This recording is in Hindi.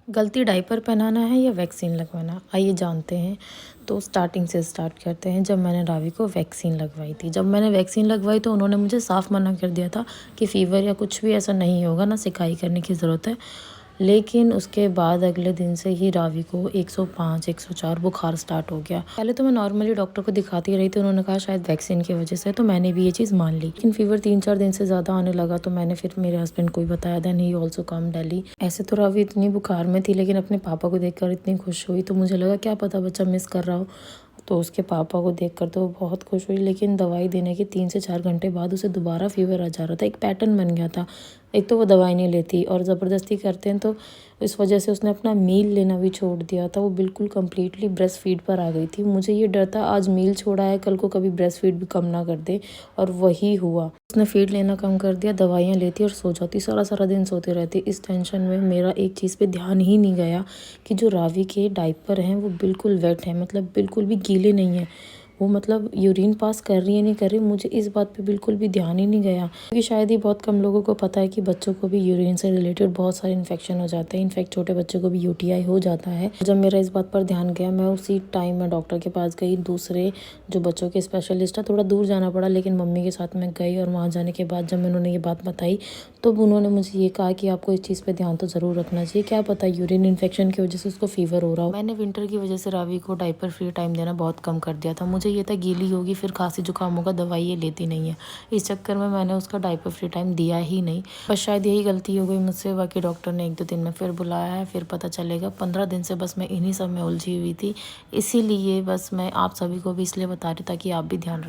गलती डायपर पहनाना है या वैक्सीन लगवाना, आइए जानते हैं। तो स्टार्टिंग से स्टार्ट करते हैं। जब मैंने रावी को वैक्सीन लगवाई थी, जब मैंने वैक्सीन लगवाई तो उन्होंने मुझे साफ़ मना कर दिया था कि फ़ीवर या कुछ भी ऐसा नहीं होगा, ना सिकाई करने की ज़रूरत है। लेकिन उसके बाद अगले दिन से ही रावी को 105 104 बुखार स्टार्ट हो गया। पहले तो मैं नॉर्मली डॉक्टर को दिखाती रही थी, उन्होंने कहा शायद वैक्सीन की वजह से, तो मैंने भी ये चीज़ मान ली। लेकिन फीवर 3-4 दिन से ज़्यादा आने लगा तो मैंने फिर मेरे हस्बैंड को ही बताया, देन ही ऑल्सो कम दिल्ली। ऐसे तो रावी इतनी बुखार में थी, लेकिन अपने पापा को देखकर इतनी खुश हुई तो मुझे लगा क्या पता बच्चा मिस कर रहा हो। तो उसके पापा को देखकर तो बहुत खुश हुई, लेकिन दवाई देने के 3 से 4 घंटे बाद उसे दोबारा फीवर आ जा रहा था। एक पैटर्न बन गया था। एक तो वो दवाई नहीं लेती और ज़बरदस्ती करते हैं, तो इस वजह से उसने अपना मील लेना भी छोड़ दिया था। वो बिल्कुल कम्प्लीटली ब्रेस्ट फीड पर आ गई थी। मुझे ये डर था आज मील छोड़ा है, कल को कभी ब्रेस्ट फीड भी कम ना कर दे, और वही हुआ। उसने फीड लेना कम कर दिया, दवाइयाँ लेती और सो जाती, सारा सारा दिन सोती रहती। इस टेंशन में मेरा एक चीज़ पे ध्यान ही नहीं गया कि जो रावी के डायपर हैं वो बिल्कुल वेट हैं, मतलब बिल्कुल भी गीले नहीं हैं। वो मतलब यूरिन पास कर रही है नहीं कर रही, मुझे इस बात पे बिल्कुल भी ध्यान ही नहीं गया, क्योंकि शायद ही बहुत कम लोगों को पता है कि बच्चों को भी यूरिन से रिलेटेड बहुत सारे इन्फेक्शन हो जाते हैं। इनफैक्ट छोटे बच्चों को भी यूटीआई हो जाता है। जब मेरा इस बात पर ध्यान गया, मैं उसी टाइम में डॉक्टर के पास गई। दूसरे जो बच्चों के स्पेशलिस्ट है, थोड़ा दूर जाना पड़ा, लेकिन मम्मी के साथ मैं गई। और वहाँ जाने के बाद जब मैं उन्होंने ये बात बताई तो उन्होंने मुझे ये कहा कि आपको इस चीज़ पे ध्यान तो ज़रूर रखना चाहिए, क्या पता यूरिन इन्फेक्शन की वजह से उसको फीवर हो रहा हो। मैंने विंटर की वजह से रावी को डायपर फ्री टाइम देना बहुत कम कर दिया था। मुझे ये था गीली होगी फिर खांसी जुकाम होगा, दवाई ये लेती नहीं है, इस चक्कर में मैंने उसका डायपर फ्री टाइम दिया ही नहीं। बस शायद यही गलती हो गई मुझसे। बाकी डॉक्टर ने 1-2 दिन में फिर बुलाया है, फिर पता चलेगा। 15 दिन से बस मैं इन्हीं सब में उलझी हुई थी, इसीलिए बस मैं आप सभी को भी इसलिए बता रही ताकि आप भी ध्यान रखें।